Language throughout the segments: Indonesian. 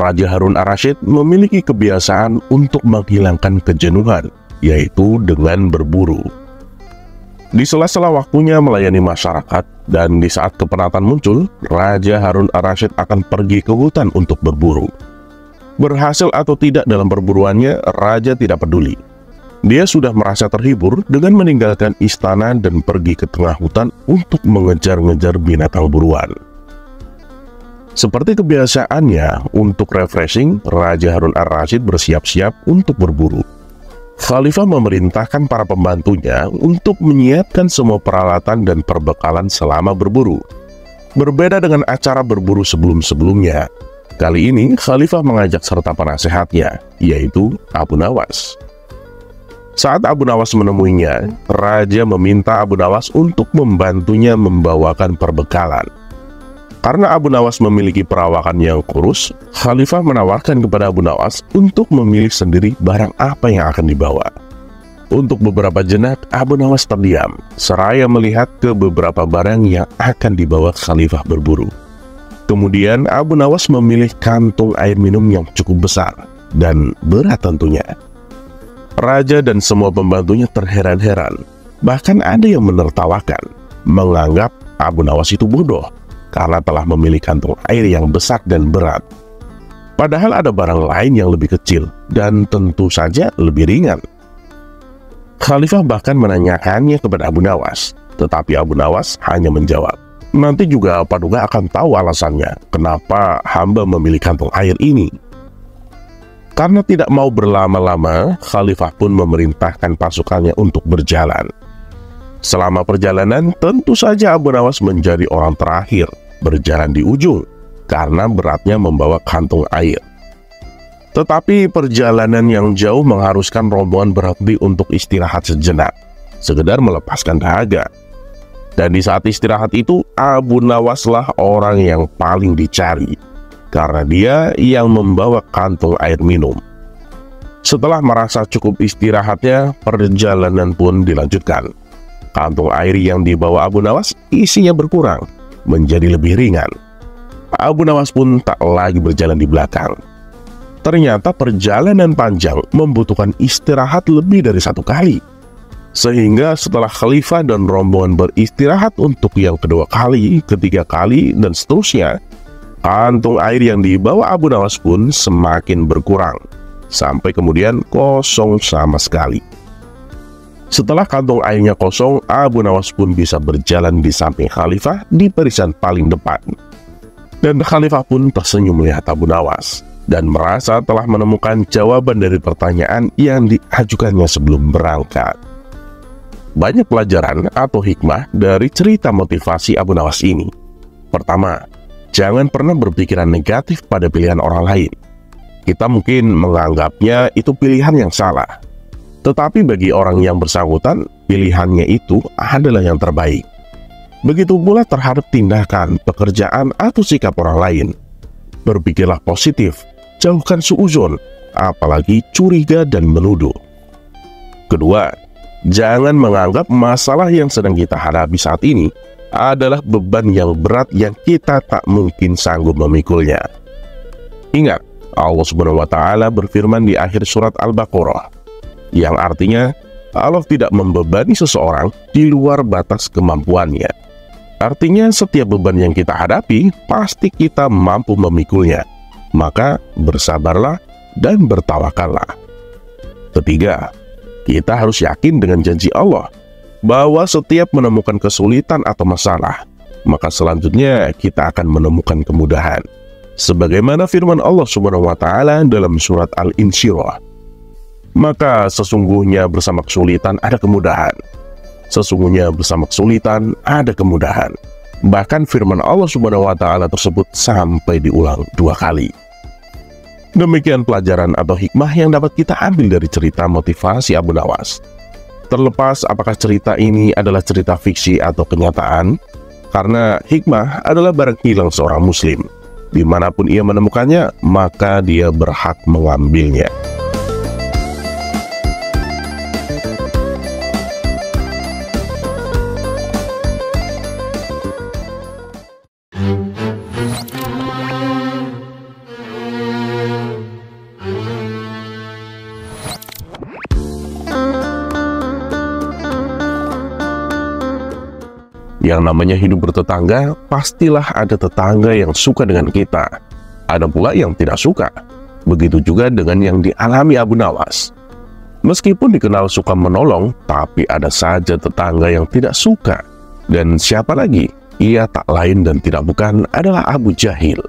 Raja Harun ar-Rasyid memiliki kebiasaan untuk menghilangkan kejenuhan, yaitu dengan berburu. Di sela-sela waktunya melayani masyarakat dan di saat kepenatan muncul, Raja Harun ar-Rasyid akan pergi ke hutan untuk berburu. Berhasil atau tidak dalam perburuannya, Raja tidak peduli. Dia sudah merasa terhibur dengan meninggalkan istana dan pergi ke tengah hutan untuk mengejar-ngejar binatang buruan. Seperti kebiasaannya, untuk refreshing, Raja Harun ar-Rasyid bersiap-siap untuk berburu. Khalifah memerintahkan para pembantunya untuk menyiapkan semua peralatan dan perbekalan selama berburu. Berbeda dengan acara berburu sebelum-sebelumnya, kali ini Khalifah mengajak serta penasehatnya, yaitu Abu Nawas. Saat Abu Nawas menemuinya, Raja meminta Abu Nawas untuk membantunya membawakan perbekalan. Karena Abu Nawas memiliki perawakan yang kurus, Khalifah menawarkan kepada Abu Nawas untuk memilih sendiri barang apa yang akan dibawa. Untuk beberapa jenak, Abu Nawas terdiam, seraya melihat ke beberapa barang yang akan dibawa Khalifah berburu. Kemudian Abu Nawas memilih kantung air minum yang cukup besar dan berat tentunya. Raja dan semua pembantunya terheran-heran, bahkan ada yang menertawakan, menganggap Abu Nawas itu bodoh karena telah memilih kantung air yang besar dan berat. Padahal ada barang lain yang lebih kecil dan tentu saja lebih ringan. Khalifah bahkan menanyakannya kepada Abu Nawas, tetapi Abu Nawas hanya menjawab, "Nanti juga Paduka akan tahu alasannya kenapa hamba memilih kantung air ini." Karena tidak mau berlama-lama, Khalifah pun memerintahkan pasukannya untuk berjalan. Selama perjalanan, tentu saja Abu Nawas menjadi orang terakhir berjalan di ujung karena beratnya membawa kantung air. Tetapi perjalanan yang jauh mengharuskan rombongan berhenti untuk istirahat sejenak, sekedar melepaskan dahaga. Dan di saat istirahat itu, Abu Nawaslah orang yang paling dicari, karena dia yang membawa kantung air minum. Setelah merasa cukup istirahatnya, perjalanan pun dilanjutkan. Kantung air yang dibawa Abu Nawas isinya berkurang, menjadi lebih ringan. Abu Nawas pun tak lagi berjalan di belakang. Ternyata perjalanan panjang membutuhkan istirahat lebih dari satu kali. Sehingga setelah Khalifah dan rombongan beristirahat untuk yang kedua kali, ketiga kali, dan seterusnya, kantung air yang dibawa Abu Nawas pun semakin berkurang, sampai kemudian kosong sama sekali. Setelah kantong airnya kosong, Abu Nawas pun bisa berjalan di samping Khalifah di barisan paling depan. Dan Khalifah pun tersenyum melihat Abu Nawas dan merasa telah menemukan jawaban dari pertanyaan yang diajukannya sebelum berangkat. Banyak pelajaran atau hikmah dari cerita motivasi Abu Nawas ini. Pertama, jangan pernah berpikiran negatif pada pilihan orang lain. Kita mungkin menganggapnya itu pilihan yang salah. Tetapi bagi orang yang bersangkutan, pilihannya itu adalah yang terbaik. Begitu pula terhadap tindakan, pekerjaan, atau sikap orang lain. Berpikirlah positif, jauhkan suuzon, apalagi curiga dan menuduh. Kedua, jangan menganggap masalah yang sedang kita hadapi saat ini adalah beban yang berat yang kita tak mungkin sanggup memikulnya. Ingat, Allah Subhanahu wa Ta'ala berfirman di akhir surat Al-Baqarah, yang artinya Allah tidak membebani seseorang di luar batas kemampuannya. Artinya setiap beban yang kita hadapi pasti kita mampu memikulnya. Maka bersabarlah dan bertawakallah. Ketiga, kita harus yakin dengan janji Allah bahwa setiap menemukan kesulitan atau masalah, maka selanjutnya kita akan menemukan kemudahan. Sebagaimana firman Allah Subhanahu wa Ta'ala dalam surat Al-Insyirah, maka sesungguhnya bersama kesulitan ada kemudahan. Sesungguhnya bersama kesulitan ada kemudahan. Bahkan firman Allah Subhanahu wa Ta'ala tersebut sampai diulang 2 kali. Demikian pelajaran atau hikmah yang dapat kita ambil dari cerita motivasi Abu Nawas. Terlepas apakah cerita ini adalah cerita fiksi atau kenyataan, karena hikmah adalah barang hilang seorang muslim. Dimanapun ia menemukannya, maka dia berhak mengambilnya. Yang namanya hidup bertetangga, pastilah ada tetangga yang suka dengan kita. Ada pula yang tidak suka. Begitu juga dengan yang dialami Abu Nawas. Meskipun dikenal suka menolong, tapi ada saja tetangga yang tidak suka. Dan siapa lagi? Ia tak lain dan tidak bukan adalah Abu Jahil.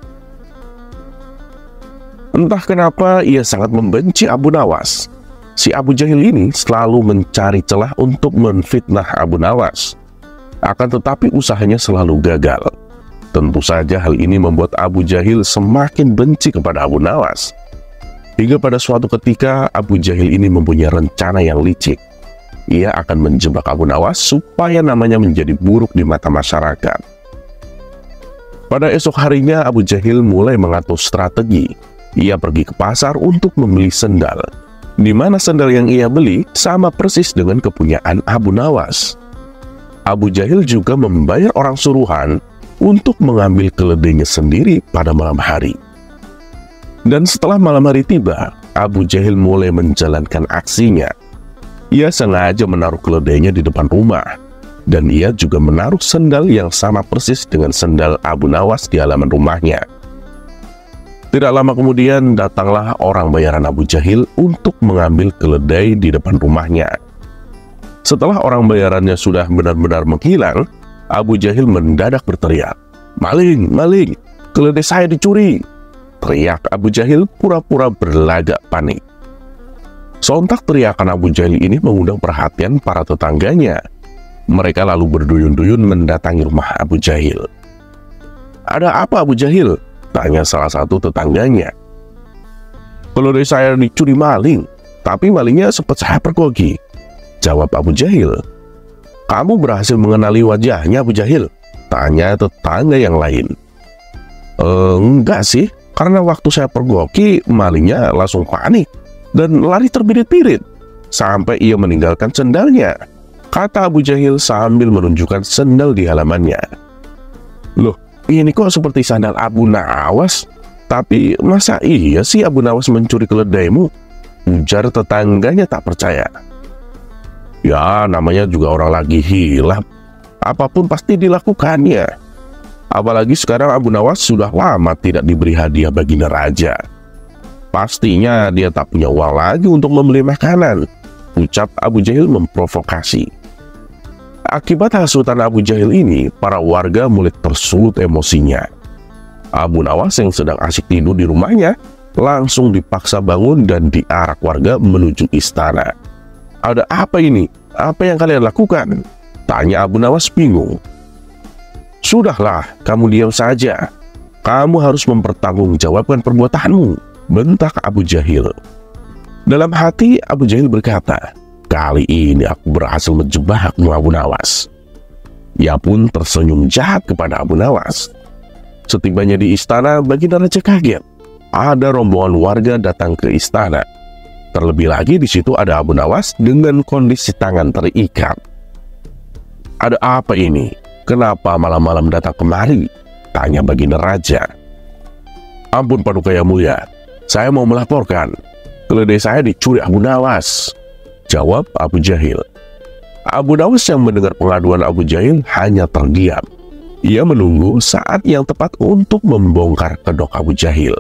Entah kenapa ia sangat membenci Abu Nawas. Si Abu Jahil ini selalu mencari celah untuk menfitnah Abu Nawas. Akan tetapi usahanya selalu gagal. Tentu saja hal ini membuat Abu Jahil semakin benci kepada Abu Nawas. Hingga pada suatu ketika Abu Jahil ini mempunyai rencana yang licik. Ia akan menjebak Abu Nawas supaya namanya menjadi buruk di mata masyarakat. Pada esok harinya Abu Jahil mulai mengatur strategi. Ia pergi ke pasar untuk membeli sendal, di mana sendal yang ia beli sama persis dengan kepunyaan Abu Nawas. Abu Jahil juga membayar orang suruhan untuk mengambil keledainya sendiri pada malam hari. Dan setelah malam hari tiba, Abu Jahil mulai menjalankan aksinya. Ia sengaja menaruh keledainya di depan rumah, dan ia juga menaruh sendal yang sama persis dengan sendal Abu Nawas di halaman rumahnya. Tidak lama kemudian datanglah orang bayaran Abu Jahil untuk mengambil keledai di depan rumahnya. Setelah orang bayarannya sudah benar-benar menghilang, Abu Jahil mendadak berteriak, "Maling, maling, keledai saya dicuri!" Teriak Abu Jahil pura-pura berlagak panik. Sontak teriakan Abu Jahil ini mengundang perhatian para tetangganya. Mereka lalu berduyun-duyun mendatangi rumah Abu Jahil. "Ada apa Abu Jahil?" tanya salah satu tetangganya. "Keledai saya dicuri maling, tapi malingnya sempat saya pergoki," jawab Abu Jahil. "Kamu berhasil mengenali wajahnya Abu Jahil?" tanya tetangga yang lain. Enggak sih, karena waktu saya pergoki malingnya langsung panik dan lari terbirit-birit sampai ia meninggalkan sendalnya, kata Abu Jahil sambil menunjukkan sendal di halamannya. "Loh, ini kok seperti sandal Abu Nawas? Tapi masa iya sih Abu Nawas mencuri keledaimu?" ujar tetangganya tak percaya. "Ya, namanya juga orang lagi hilaf. Apapun pasti dilakukannya. Apalagi sekarang Abu Nawas sudah lama tidak diberi hadiah baginda raja. Pastinya dia tak punya uang lagi untuk membeli makanan," ucap Abu Jahil memprovokasi. Akibat hasutan Abu Jahil ini, para warga mulai tersulut emosinya. Abu Nawas yang sedang asyik tidur di rumahnya langsung dipaksa bangun dan diarak warga menuju istana. "Ada apa ini? Apa yang kalian lakukan?" tanya Abu Nawas bingung. "Sudahlah, kamu diam saja. Kamu harus mempertanggungjawabkan perbuatanmu," bentak Abu Jahil. Dalam hati Abu Jahil berkata, "Kali ini aku berhasil menjebakmu Abu Nawas." Ia pun tersenyum jahat kepada Abu Nawas. Setibanya di istana, baginda raja kaget. Ada rombongan warga datang ke istana. Terlebih lagi di situ ada Abu Nawas dengan kondisi tangan terikat. "Ada apa ini? Kenapa malam-malam datang kemari?" tanya baginda raja. "Ampun Paduka Yang Mulia, saya mau melaporkan. Keledai saya dicuri Abu Nawas," jawab Abu Jahil. Abu Nawas yang mendengar pengaduan Abu Jahil hanya terdiam. Ia menunggu saat yang tepat untuk membongkar kedok Abu Jahil.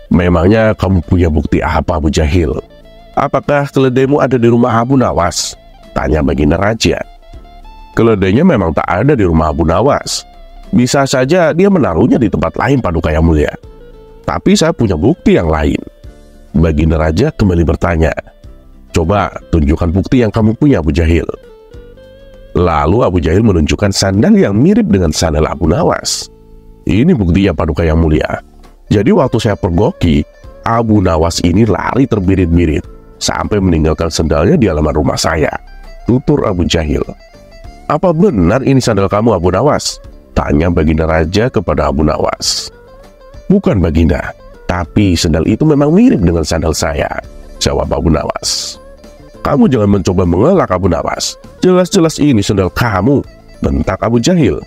"Memangnya kamu punya bukti apa Abu Jahil? Apakah keledaimu ada di rumah Abu Nawas?" tanya baginda raja. "Keledainya memang tak ada di rumah Abu Nawas. Bisa saja dia menaruhnya di tempat lain Paduka Yang Mulia. Tapi saya punya bukti yang lain." Baginda raja kembali bertanya, "Coba tunjukkan bukti yang kamu punya Abu Jahil." Lalu Abu Jahil menunjukkan sandal yang mirip dengan sandal Abu Nawas. "Ini buktinya Paduka Yang Mulia. Jadi waktu saya pergoki, Abu Nawas ini lari terbirit-birit sampai meninggalkan sandalnya di halaman rumah saya," tutur Abu Jahil. "Apa benar ini sandal kamu Abu Nawas?" tanya baginda raja kepada Abu Nawas. "Bukan baginda, tapi sandal itu memang mirip dengan sandal saya," jawab Abu Nawas. "Kamu jangan mencoba mengelak Abu Nawas. Jelas-jelas ini sandal kamu," bentak Abu Jahil.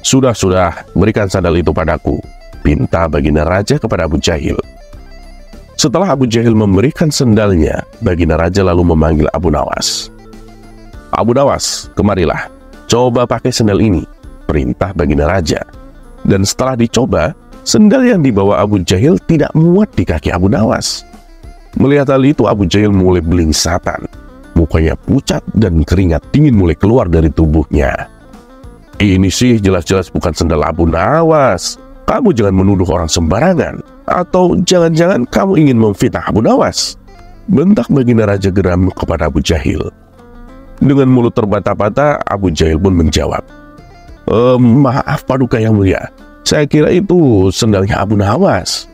Sudah, berikan sandal itu padaku," pinta baginda raja kepada Abu Jahil. Setelah Abu Jahil memberikan sandalnya, baginda raja lalu memanggil Abu Nawas. "Abu Nawas, kemarilah. "Coba pakai sendal ini," perintah baginda raja. Dan setelah dicoba, sendal yang dibawa Abu Jahil tidak muat di kaki Abu Nawas. Melihat hal itu, Abu Jahil mulai belingsatan. Mukanya pucat dan keringat dingin mulai keluar dari tubuhnya. "Ini sih jelas-jelas bukan sendal Abu Nawas. Kamu jangan menuduh orang sembarangan. Atau jangan-jangan kamu ingin memfitnah Abu Nawas?" bentak baginda raja geram kepada Abu Jahil. Dengan mulut terbata-bata, Abu Jahil pun menjawab, "Maaf Paduka yang mulia, saya kira itu sendalnya Abu Nawas."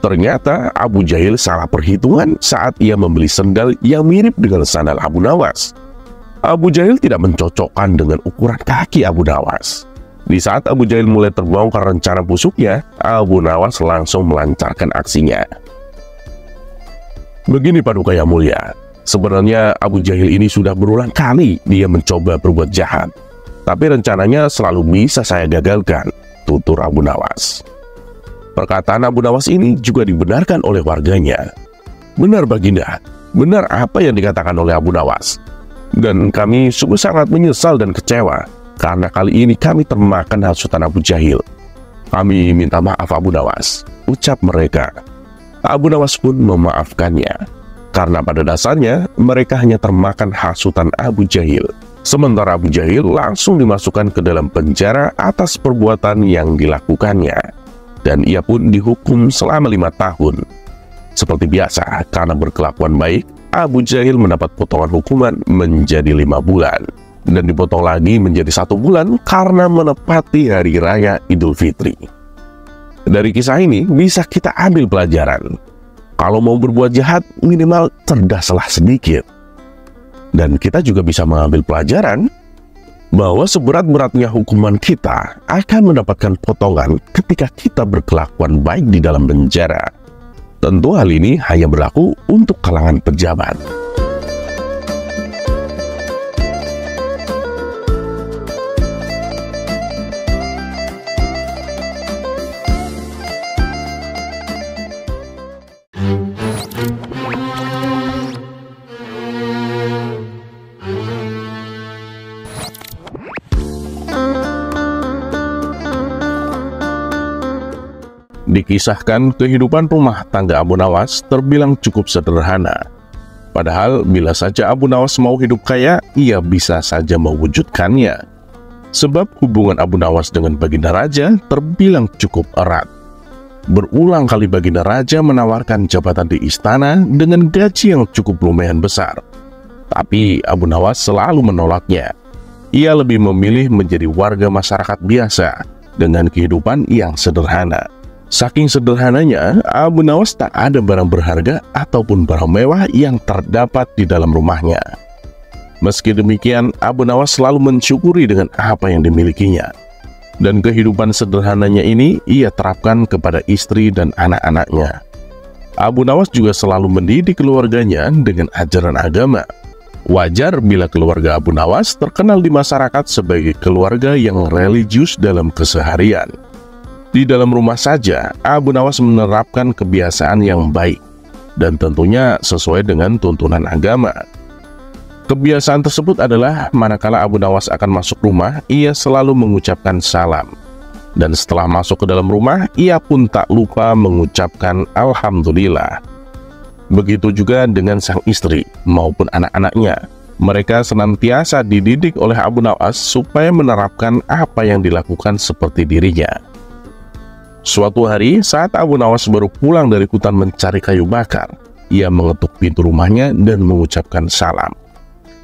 Ternyata Abu Jahil salah perhitungan saat ia membeli sendal yang mirip dengan sandal Abu Nawas. Abu Jahil tidak mencocokkan dengan ukuran kaki Abu Nawas. Di saat Abu Jahil mulai terbongkar rencana busuknya, Abu Nawas langsung melancarkan aksinya. Begini Paduka yang mulia, sebenarnya Abu Jahil ini sudah berulang kali dia mencoba berbuat jahat. Tapi rencananya selalu bisa saya gagalkan, tutur Abu Nawas. Perkataan Abu Nawas ini juga dibenarkan oleh warganya. "Benar Baginda, benar apa yang dikatakan oleh Abu Nawas. Dan kami sungguh sangat menyesal dan kecewa karena kali ini kami termakan hasutan Abu Jahil. Kami minta maaf Abu Nawas," ucap mereka. Abu Nawas pun memaafkannya, karena pada dasarnya mereka hanya termakan hasutan Abu Jahil. Sementara Abu Jahil langsung dimasukkan ke dalam penjara atas perbuatan yang dilakukannya. Dan ia pun dihukum selama 5 tahun. Seperti biasa, karena berkelakuan baik, Abu Jahil mendapat potongan hukuman menjadi 5 bulan. Dan dipotong lagi menjadi 1 bulan karena menepati Hari Raya Idul Fitri. Dari kisah ini bisa kita ambil pelajaran. Kalau mau berbuat jahat, minimal cerdaslah sedikit. Dan kita juga bisa mengambil pelajaran bahwa seberat-beratnya hukuman kita akan mendapatkan potongan ketika kita berkelakuan baik di dalam penjara. Tentu hal ini hanya berlaku untuk kalangan pejabat. Dikisahkan kehidupan rumah tangga Abu Nawas terbilang cukup sederhana. Padahal bila saja Abu Nawas mau hidup kaya, ia bisa saja mewujudkannya. Sebab hubungan Abu Nawas dengan Baginda Raja terbilang cukup erat. Berulang kali Baginda Raja menawarkan jabatan di istana dengan gaji yang cukup lumayan besar. Tapi Abu Nawas selalu menolaknya. Ia lebih memilih menjadi warga masyarakat biasa dengan kehidupan yang sederhana. Saking sederhananya, Abu Nawas tak ada barang berharga ataupun barang mewah yang terdapat di dalam rumahnya. Meski demikian, Abu Nawas selalu mensyukuri dengan apa yang dimilikinya. Dan kehidupan sederhananya ini ia terapkan kepada istri dan anak-anaknya. Abu Nawas juga selalu mendidik keluarganya dengan ajaran agama. Wajar bila keluarga Abu Nawas terkenal di masyarakat sebagai keluarga yang religius dalam keseharian. Di dalam rumah saja, Abu Nawas menerapkan kebiasaan yang baik dan tentunya sesuai dengan tuntunan agama. Kebiasaan tersebut adalah manakala Abu Nawas akan masuk rumah, ia selalu mengucapkan salam. Dan setelah masuk ke dalam rumah, ia pun tak lupa mengucapkan Alhamdulillah. Begitu juga dengan sang istri maupun anak-anaknya. Mereka senantiasa dididik oleh Abu Nawas supaya menerapkan apa yang dilakukan seperti dirinya. Suatu hari, saat Abu Nawas baru pulang dari hutan mencari kayu bakar, ia mengetuk pintu rumahnya dan mengucapkan salam.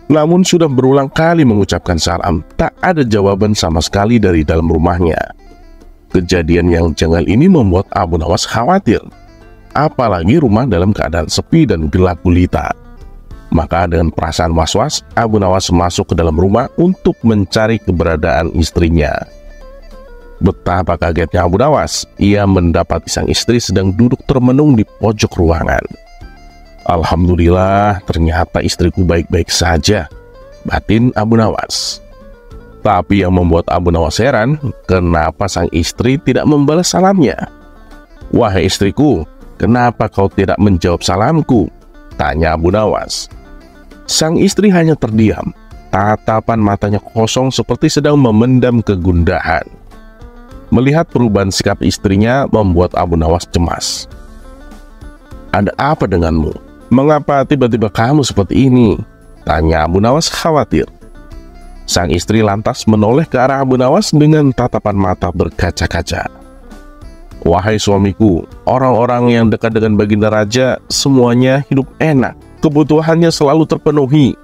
Namun sudah berulang kali mengucapkan salam, tak ada jawaban sama sekali dari dalam rumahnya. Kejadian yang janggal ini membuat Abu Nawas khawatir, apalagi rumah dalam keadaan sepi dan gelap gulita. Maka dengan perasaan was-was, Abu Nawas masuk ke dalam rumah untuk mencari keberadaan istrinya. Betapa kagetnya Abu Nawas, ia mendapati sang istri sedang duduk termenung di pojok ruangan. Alhamdulillah, ternyata istriku baik-baik saja, batin Abu Nawas. Tapi yang membuat Abu Nawas heran, kenapa sang istri tidak membalas salamnya. Wahai istriku, kenapa kau tidak menjawab salamku? Tanya Abu Nawas. Sang istri hanya terdiam, tatapan matanya kosong seperti sedang memendam kegundahan. Melihat perubahan sikap istrinya membuat Abu Nawas cemas. "Ada apa denganmu? Mengapa tiba-tiba kamu seperti ini?" tanya Abu Nawas khawatir. Sang istri lantas menoleh ke arah Abu Nawas dengan tatapan mata berkaca-kaca. "Wahai suamiku, orang-orang yang dekat dengan Baginda Raja semuanya hidup enak, kebutuhannya selalu terpenuhi.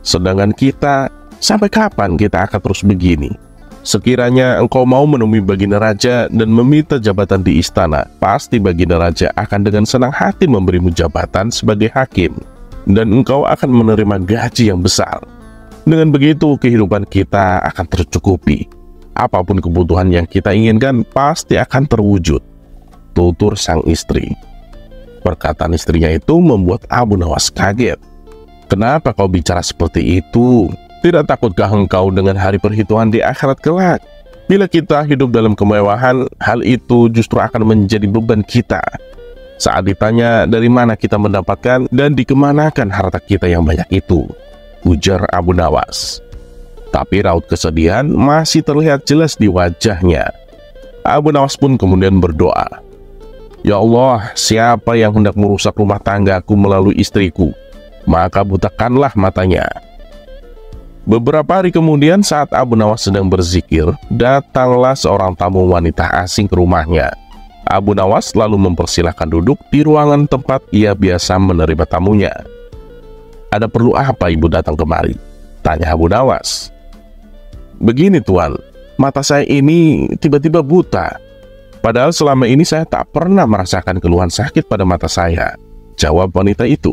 Sedangkan kita, sampai kapan kita akan terus begini? Sekiranya engkau mau menemui Baginda Raja dan meminta jabatan di istana, pasti Baginda Raja akan dengan senang hati memberimu jabatan sebagai hakim, dan engkau akan menerima gaji yang besar. Dengan begitu kehidupan kita akan tercukupi. Apapun kebutuhan yang kita inginkan pasti akan terwujud," tutur sang istri. Perkataan istrinya itu membuat Abu Nawas kaget. "Kenapa kau bicara seperti itu? Tidak takutkah engkau dengan hari perhitungan di akhirat kelak? Bila kita hidup dalam kemewahan, hal itu justru akan menjadi beban kita. Saat ditanya dari mana kita mendapatkan dan dikemanakan harta kita yang banyak itu," ujar Abu Nawas. Tapi raut kesedihan masih terlihat jelas di wajahnya. Abu Nawas pun kemudian berdoa, "Ya Allah, siapa yang hendak merusak rumah tanggaku melalui istriku, maka butakanlah matanya." Beberapa hari kemudian saat Abu Nawas sedang berzikir, datanglah seorang tamu wanita asing ke rumahnya. Abu Nawas lalu mempersilahkan duduk di ruangan tempat ia biasa menerima tamunya. "Ada perlu apa ibu datang kemari?" tanya Abu Nawas. "Begini tuan, mata saya ini tiba-tiba buta. Padahal selama ini saya tak pernah merasakan keluhan sakit pada mata saya," jawab wanita itu.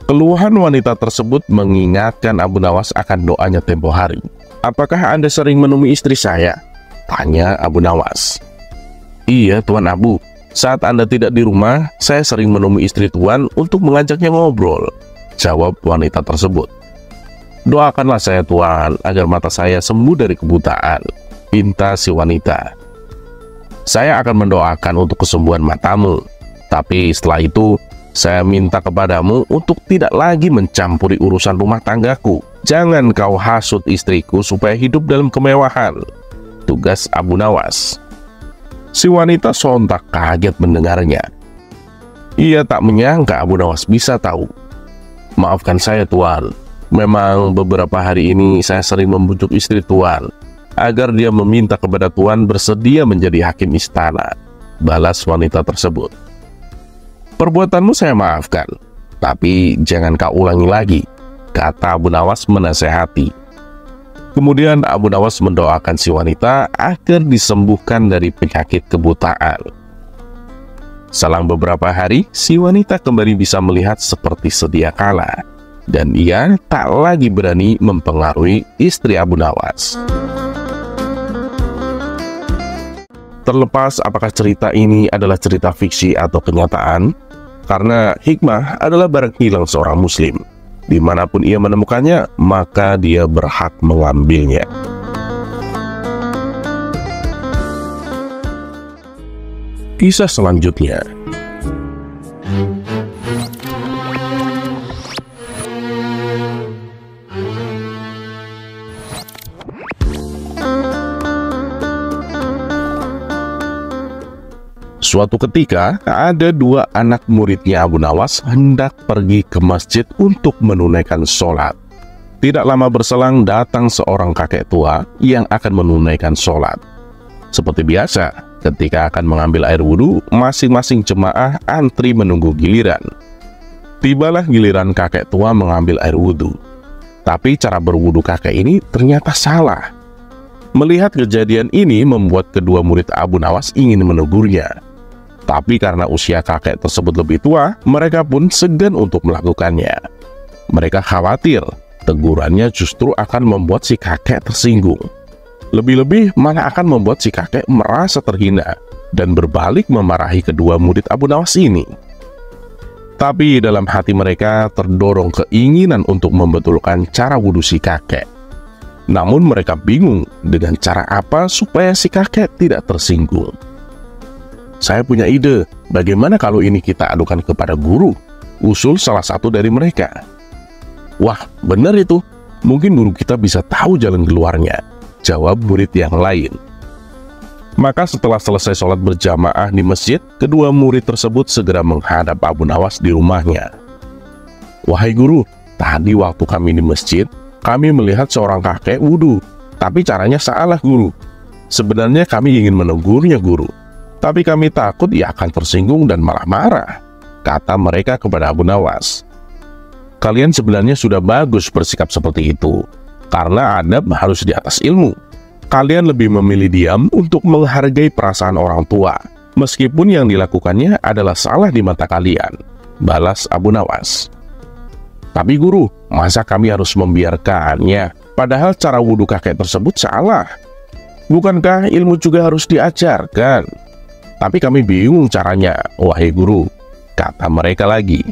Keluhan wanita tersebut mengingatkan Abu Nawas akan doanya tempo hari. "Apakah Anda sering menemui istri saya?" tanya Abu Nawas. "Iya Tuan Abu, saat Anda tidak di rumah, saya sering menemui istri Tuan untuk mengajaknya ngobrol," jawab wanita tersebut. "Doakanlah saya Tuan agar mata saya sembuh dari kebutaan," pinta si wanita. "Saya akan mendoakan untuk kesembuhan matamu, tapi setelah itu saya minta kepadamu untuk tidak lagi mencampuri urusan rumah tanggaku. Jangan kau hasut istriku supaya hidup dalam kemewahan," tugas Abu Nawas. Si wanita sontak kaget mendengarnya. Ia tak menyangka Abu Nawas bisa tahu. "Maafkan saya Tuan, memang beberapa hari ini saya sering membujuk istri Tuan agar dia meminta kepada Tuan bersedia menjadi hakim istana," balas wanita tersebut. "Perbuatanmu saya maafkan, tapi jangan kau ulangi lagi," kata Abu Nawas menasehati. Kemudian Abu Nawas mendoakan si wanita agar disembuhkan dari penyakit kebutaan. Selang beberapa hari, si wanita kembali bisa melihat seperti sedia kala, dan ia tak lagi berani mempengaruhi istri Abu Nawas. Terlepas apakah cerita ini adalah cerita fiksi atau kenyataan, karena hikmah adalah barang hilang seorang muslim. Dimanapun ia menemukannya, maka dia berhak mengambilnya. Kisah selanjutnya. Suatu ketika, ada dua anak muridnya Abu Nawas hendak pergi ke masjid untuk menunaikan sholat. Tidak lama berselang datang seorang kakek tua yang akan menunaikan sholat. Seperti biasa, ketika akan mengambil air wudhu, masing-masing jemaah antri menunggu giliran. Tibalah giliran kakek tua mengambil air wudhu. Tapi cara berwudhu kakek ini ternyata salah. Melihat kejadian ini membuat kedua murid Abu Nawas ingin menegurnya. Tapi karena usia kakek tersebut lebih tua, mereka pun segan untuk melakukannya. Mereka khawatir tegurannya justru akan membuat si kakek tersinggung. Lebih-lebih malah akan membuat si kakek merasa terhina dan berbalik memarahi kedua murid Abu Nawas ini. Tapi dalam hati mereka terdorong keinginan untuk membetulkan cara wudhu si kakek. Namun mereka bingung dengan cara apa supaya si kakek tidak tersinggung. "Saya punya ide, bagaimana kalau ini kita adukan kepada guru?" usul salah satu dari mereka. "Wah, benar itu. Mungkin guru kita bisa tahu jalan keluarnya, jawab murid yang lain. Maka setelah selesai sholat berjamaah di masjid, kedua murid tersebut segera menghadap Abu Nawas di rumahnya. Wahai guru, tadi waktu kami di masjid, kami melihat seorang kakek wudhu, tapi caranya salah guru. Sebenarnya kami ingin menegurnya guru, tapi kami takut ia akan tersinggung dan malah marah, kata mereka kepada Abu Nawas. Kalian sebenarnya sudah bagus bersikap seperti itu, karena adab harus di atas ilmu. Kalian lebih memilih diam untuk menghargai perasaan orang tua, meskipun yang dilakukannya adalah salah di mata kalian, balas Abu Nawas. Tapi guru, masa kami harus membiarkannya, padahal cara wudhu kakek tersebut salah? Bukankah ilmu juga harus diajarkan? Tapi kami bingung caranya, wahai guru, kata mereka lagi.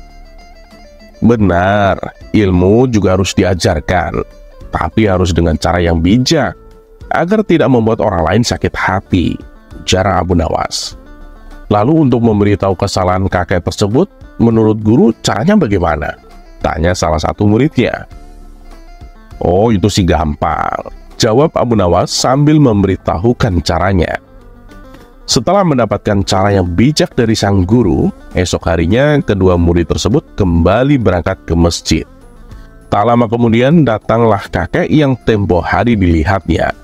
Benar, ilmu juga harus diajarkan, tapi harus dengan cara yang bijak, agar tidak membuat orang lain sakit hati, ujar Abu Nawas. Lalu untuk memberitahu kesalahan kakek tersebut, menurut guru caranya bagaimana? Tanya salah satu muridnya. Oh, itu sih gampang, jawab Abu Nawas sambil memberitahukan caranya. Setelah mendapatkan cara yang bijak dari sang guru, esok harinya kedua murid tersebut kembali berangkat ke masjid. Tak lama kemudian datanglah kakek yang tempo hari dilihatnya.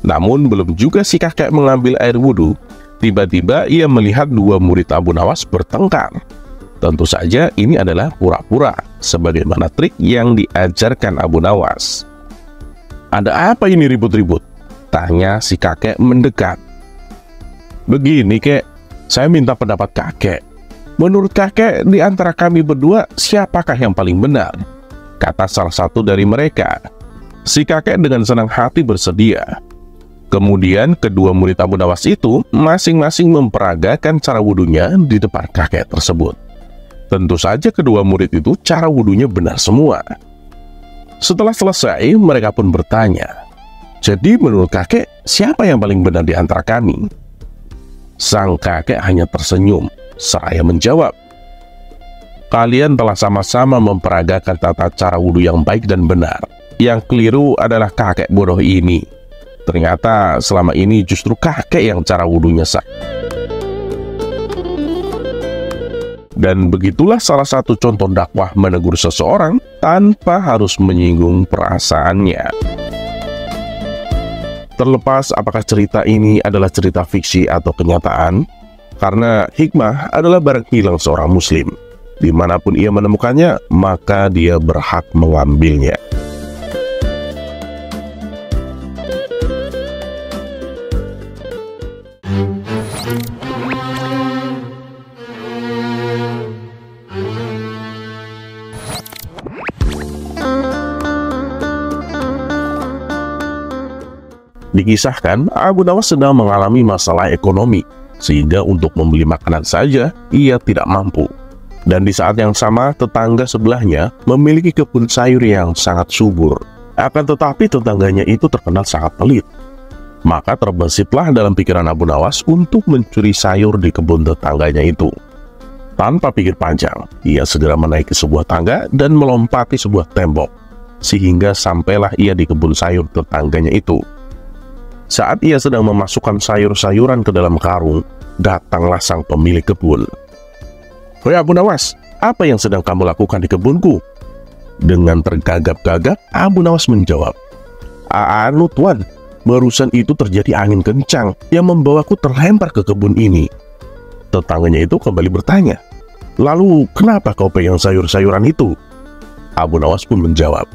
Namun belum juga si kakek mengambil air wudhu, tiba-tiba ia melihat dua murid Abu Nawas bertengkar. Tentu saja ini adalah pura-pura, sebagaimana trik yang diajarkan Abu Nawas. Ada apa ini ribut-ribut? Tanya si kakek mendekat. Begini kek, saya minta pendapat kakek. Menurut kakek, di antara kami berdua, siapakah yang paling benar? Kata salah satu dari mereka. Si kakek dengan senang hati bersedia. Kemudian kedua murid Abu Nawas itu masing-masing memperagakan cara wudhunya di depan kakek tersebut. Tentu saja kedua murid itu cara wudhunya benar semua. Setelah selesai, mereka pun bertanya, jadi menurut kakek, siapa yang paling benar di antara kami? Sang kakek hanya tersenyum, seraya menjawab, kalian telah sama-sama memperagakan tata cara wudhu yang baik dan benar. Yang keliru adalah kakek bodoh ini. Ternyata selama ini justru kakek yang cara wudhunya sah. Dan begitulah salah satu contoh dakwah menegur seseorang tanpa harus menyinggung perasaannya. Terlepas apakah cerita ini adalah cerita fiksi atau kenyataan, karena hikmah adalah barang hilang seorang muslim. Dimanapun ia menemukannya, maka dia berhak mengambilnya. Dikisahkan, Abu Nawas sedang mengalami masalah ekonomi, sehingga untuk membeli makanan saja ia tidak mampu. Dan di saat yang sama, tetangga sebelahnya memiliki kebun sayur yang sangat subur. Akan tetapi tetangganya itu terkenal sangat pelit. Maka terbesitlah dalam pikiran Abu Nawas untuk mencuri sayur di kebun tetangganya itu. Tanpa pikir panjang, ia segera menaiki sebuah tangga dan melompati sebuah tembok, sehingga sampailah ia di kebun sayur tetangganya itu. Saat ia sedang memasukkan sayur-sayuran ke dalam karung, datanglah sang pemilik kebun. "Hei Abu Nawas, apa yang sedang kamu lakukan di kebunku?" Dengan tergagap-gagap, Abu Nawas menjawab, "Anu tuan, barusan itu terjadi angin kencang yang membawaku terlempar ke kebun ini." Tetangganya itu kembali bertanya, "Lalu kenapa kau pegang sayur-sayuran itu?" Abu Nawas pun menjawab,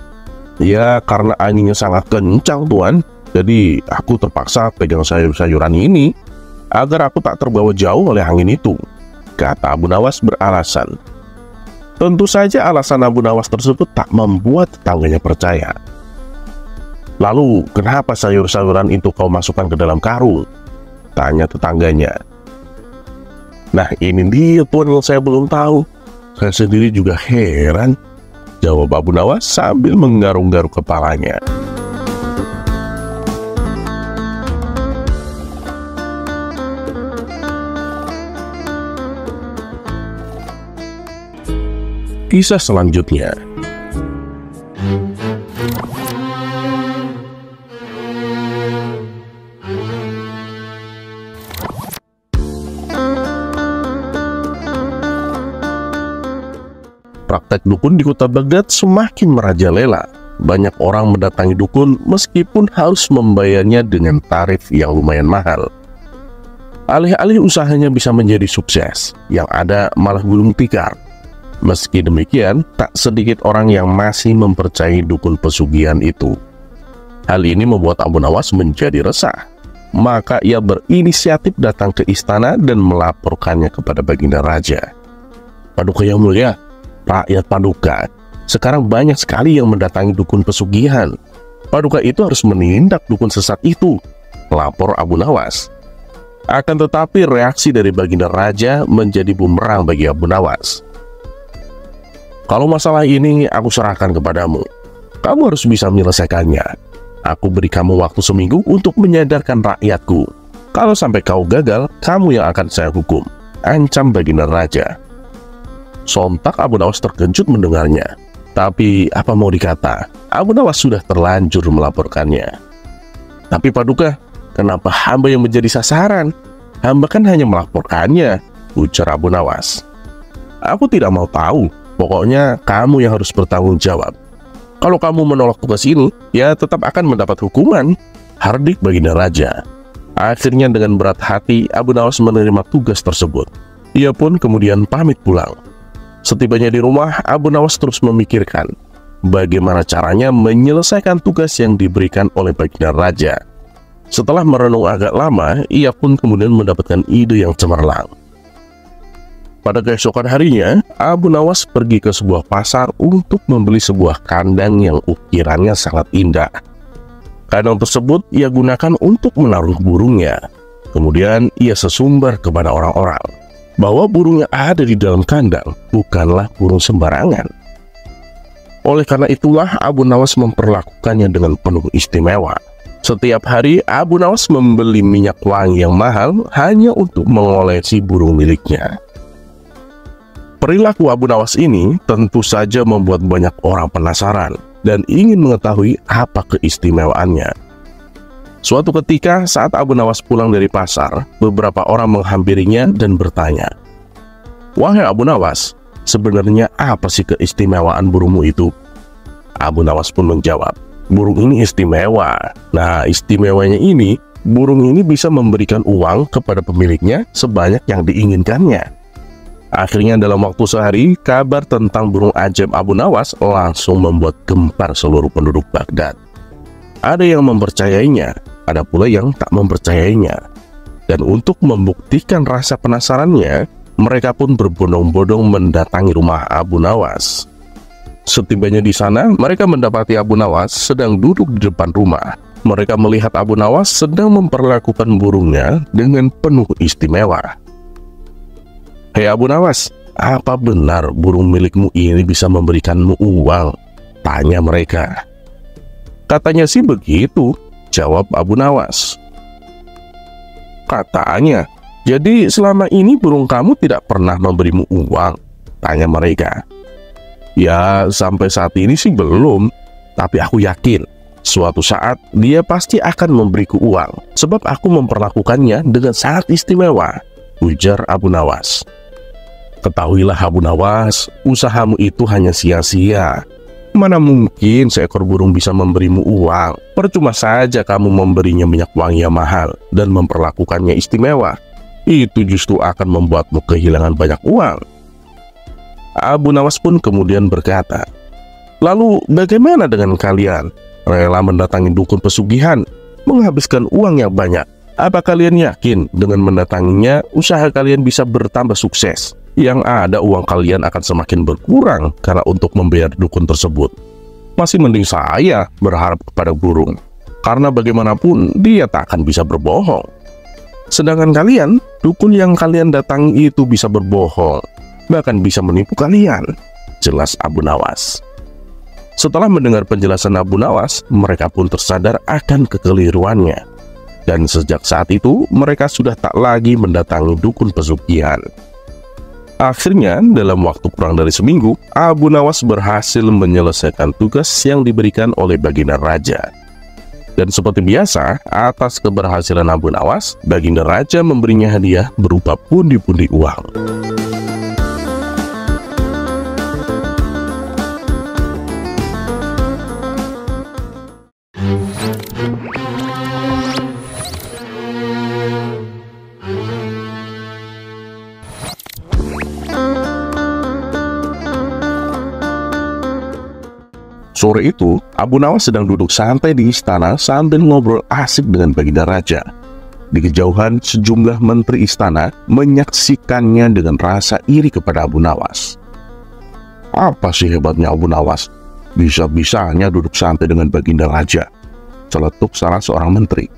"Ya karena anginnya sangat kencang tuan, jadi aku terpaksa pegang sayur-sayuran ini agar aku tak terbawa jauh oleh angin itu," kata Abu Nawas beralasan. Tentu saja alasan Abu Nawas tersebut tak membuat tetangganya percaya. "Lalu kenapa sayur-sayuran itu kau masukkan ke dalam karung?" tanya tetangganya. "Nah ini dia tuan yang saya belum tahu. Saya sendiri juga heran," jawab Abu Nawas sambil menggaruk-garuk kepalanya. Kisah selanjutnya. praktek dukun di kota Baghdad semakin merajalela. Banyak orang mendatangi dukun meskipun harus membayarnya dengan tarif yang lumayan mahal. Alih-alih usahanya bisa menjadi sukses, yang ada malah gulung tikar. Meski demikian, tak sedikit orang yang masih mempercayai dukun pesugihan itu. Hal ini membuat Abu Nawas menjadi resah. Maka ia berinisiatif datang ke istana dan melaporkannya kepada Baginda Raja. "Paduka yang mulia, rakyat Paduka sekarang banyak sekali yang mendatangi dukun pesugihan. Paduka itu harus menindak dukun sesat itu," lapor Abu Nawas. Akan tetapi reaksi dari Baginda Raja menjadi bumerang bagi Abu Nawas. "Kalau masalah ini aku serahkan kepadamu. Kamu harus bisa menyelesaikannya. Aku beri kamu waktu seminggu untuk menyadarkan rakyatku. Kalau sampai kau gagal, kamu yang akan saya hukum," ancam Baginda Raja. Sontak Abu Nawas terkejut mendengarnya. Tapi apa mau dikata, Abu Nawas sudah terlanjur melaporkannya. "Tapi Paduka, kenapa hamba yang menjadi sasaran? Hamba kan hanya melaporkannya," ujar Abu Nawas. "Aku tidak mau tahu. Pokoknya kamu yang harus bertanggung jawab. Kalau kamu menolak tugas ini, ya tetap akan mendapat hukuman," hardik Baginda Raja. Akhirnya dengan berat hati Abu Nawas menerima tugas tersebut. Ia pun kemudian pamit pulang. Setibanya di rumah, Abu Nawas terus memikirkan bagaimana caranya menyelesaikan tugas yang diberikan oleh Baginda Raja. Setelah merenung agak lama, ia pun kemudian mendapatkan ide yang cemerlang. Pada keesokan harinya, Abu Nawas pergi ke sebuah pasar untuk membeli sebuah kandang yang ukirannya sangat indah. Kandang tersebut ia gunakan untuk menaruh burungnya. Kemudian ia sesumbar kepada orang-orang bahwa burung yang ada di dalam kandang bukanlah burung sembarangan. Oleh karena itulah Abu Nawas memperlakukannya dengan penuh istimewa. Setiap hari Abu Nawas membeli minyak wangi yang mahal hanya untuk mengolesi burung miliknya. Perilaku Abu Nawas ini tentu saja membuat banyak orang penasaran dan ingin mengetahui apa keistimewaannya. Suatu ketika saat Abu Nawas pulang dari pasar, beberapa orang menghampirinya dan bertanya, "Wahai Abu Nawas, sebenarnya apa sih keistimewaan burungmu itu?" Abu Nawas pun menjawab, "Burung ini istimewa. Nah, istimewanya ini, burung ini bisa memberikan uang kepada pemiliknya sebanyak yang diinginkannya." Akhirnya dalam waktu sehari, kabar tentang burung ajaib Abu Nawas langsung membuat gempar seluruh penduduk Baghdad. Ada yang mempercayainya, ada pula yang tak mempercayainya. Dan untuk membuktikan rasa penasarannya, mereka pun berbondong-bondong mendatangi rumah Abu Nawas. Setibanya di sana, mereka mendapati Abu Nawas sedang duduk di depan rumah. Mereka melihat Abu Nawas sedang memperlakukan burungnya dengan penuh istimewa. "Hei Abu Nawas, apa benar burung milikmu ini bisa memberikanmu uang?" tanya mereka. "Katanya sih begitu," jawab Abu Nawas. "Katanya, jadi selama ini burung kamu tidak pernah memberimu uang?" tanya mereka. "Ya, sampai saat ini sih belum, tapi aku yakin suatu saat dia pasti akan memberiku uang, sebab aku memperlakukannya dengan sangat istimewa," ujar Abu Nawas. "Ketahuilah Abu Nawas, usahamu itu hanya sia-sia. Mana mungkin seekor burung bisa memberimu uang? Percuma saja kamu memberinya minyak wangi yang mahal dan memperlakukannya istimewa. Itu justru akan membuatmu kehilangan banyak uang." Abu Nawas pun kemudian berkata, "Lalu bagaimana dengan kalian? Rela mendatangi dukun pesugihan, menghabiskan uang yang banyak. Apa kalian yakin dengan mendatanginya usaha kalian bisa bertambah sukses? Yang ada uang kalian akan semakin berkurang karena untuk membayar dukun tersebut. Masih mending saya berharap kepada burung, karena bagaimanapun dia tak akan bisa berbohong. Sedangkan kalian, dukun yang kalian datangi itu bisa berbohong, bahkan bisa menipu kalian," jelas Abu Nawas. Setelah mendengar penjelasan Abu Nawas, mereka pun tersadar akan kekeliruannya. Dan sejak saat itu, mereka sudah tak lagi mendatangi dukun pesugihan. Akhirnya, dalam waktu kurang dari seminggu, Abu Nawas berhasil menyelesaikan tugas yang diberikan oleh Baginda Raja. Dan seperti biasa, atas keberhasilan Abu Nawas, Baginda Raja memberinya hadiah berupa pundi-pundi uang. Sore itu, Abu Nawas sedang duduk santai di istana sambil ngobrol asik dengan Baginda Raja. Di kejauhan, sejumlah menteri istana menyaksikannya dengan rasa iri kepada Abu Nawas. "Apa sih hebatnya Abu Nawas? Bisa-bisanya duduk santai dengan Baginda Raja," celetuk salah seorang menteri.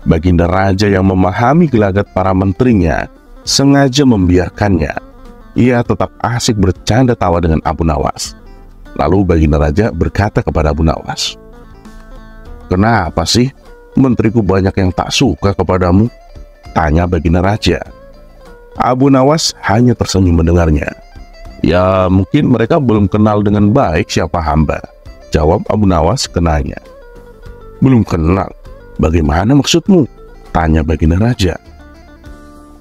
Baginda Raja yang memahami gelagat para menterinya sengaja membiarkannya. Ia tetap asik bercanda tawa dengan Abu Nawas. Lalu Baginda Raja berkata kepada Abu Nawas, "Kenapa sih menteriku banyak yang tak suka kepadamu?" tanya Baginda Raja. Abu Nawas hanya tersenyum mendengarnya. "Ya, mungkin mereka belum kenal dengan baik siapa hamba," jawab Abu Nawas kenanya. "Belum kenal? Bagaimana maksudmu?" tanya Baginda Raja.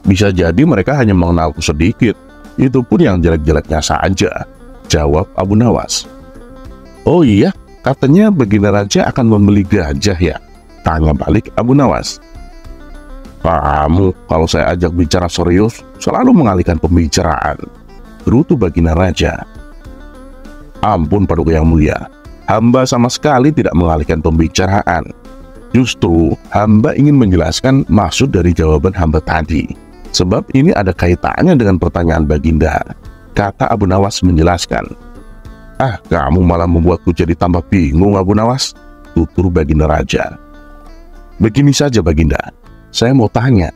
"Bisa jadi mereka hanya mengenalku sedikit, itu pun yang jelek-jeleknya saja," jawab Abu Nawas. "Oh iya, katanya Baginda Raja akan membeli gajah ya?" tanya balik Abu Nawas. "Kamu kalau saya ajak bicara serius selalu mengalihkan pembicaraan," gerutu Baginda Raja. "Ampun Paduka yang mulia, hamba sama sekali tidak mengalihkan pembicaraan. Justru hamba ingin menjelaskan maksud dari jawaban hamba tadi, sebab ini ada kaitannya dengan pertanyaan Baginda," kata Abu Nawas menjelaskan. "Ah, kamu malah membuatku jadi tambah bingung Abu Nawas," tutur Baginda Raja. "Begini saja Baginda, saya mau tanya,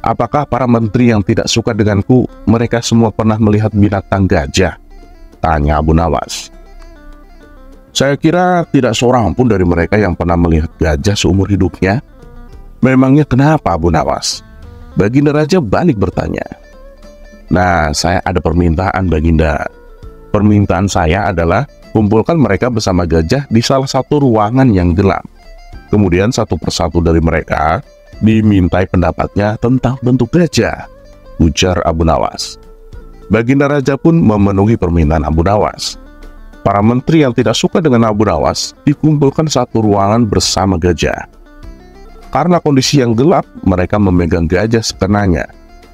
apakah para menteri yang tidak suka denganku, mereka semua pernah melihat binatang gajah?" tanya Abu Nawas. "Saya kira tidak seorang pun dari mereka yang pernah melihat gajah seumur hidupnya." "Memangnya kenapa Abu Nawas?" Baginda Raja balik bertanya. "Nah, saya ada permintaan Baginda. Permintaan saya adalah kumpulkan mereka bersama gajah di salah satu ruangan yang gelap. Kemudian satu persatu dari mereka dimintai pendapatnya tentang bentuk gajah," ujar Abu Nawas. Baginda Raja pun memenuhi permintaan Abu Nawas. Para menteri yang tidak suka dengan Abu Nawas dikumpulkan satu ruangan bersama gajah. Karena kondisi yang gelap, mereka memegang gajah sekenanya.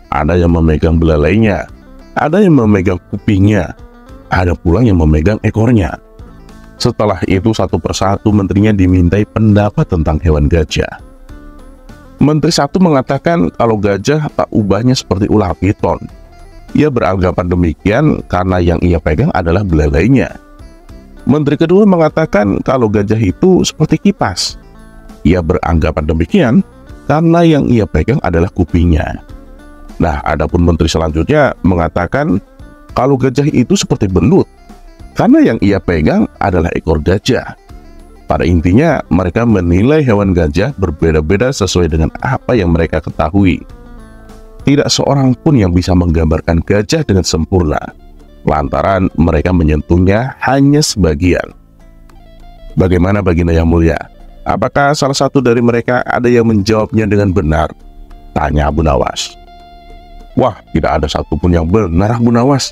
Ada yang memegang belalainya, ada yang memegang kupingnya, ada pula yang memegang ekornya. Setelah itu satu persatu menterinya dimintai pendapat tentang hewan gajah. Menteri satu mengatakan kalau gajah tak ubahnya seperti ular piton. Ia beranggapan demikian karena yang ia pegang adalah belalainya. Menteri kedua mengatakan kalau gajah itu seperti kipas. Ia beranggapan demikian karena yang ia pegang adalah kupingnya. Nah, adapun menteri selanjutnya mengatakan kalau gajah itu seperti belut, karena yang ia pegang adalah ekor gajah. Pada intinya, mereka menilai hewan gajah berbeda-beda sesuai dengan apa yang mereka ketahui. Tidak seorang pun yang bisa menggambarkan gajah dengan sempurna, lantaran mereka menyentuhnya hanya sebagian. Bagaimana Baginda yang mulia? Apakah salah satu dari mereka ada yang menjawabnya dengan benar? Tanya Abu Nawas. Wah, tidak ada satupun yang benar Abu Nawas,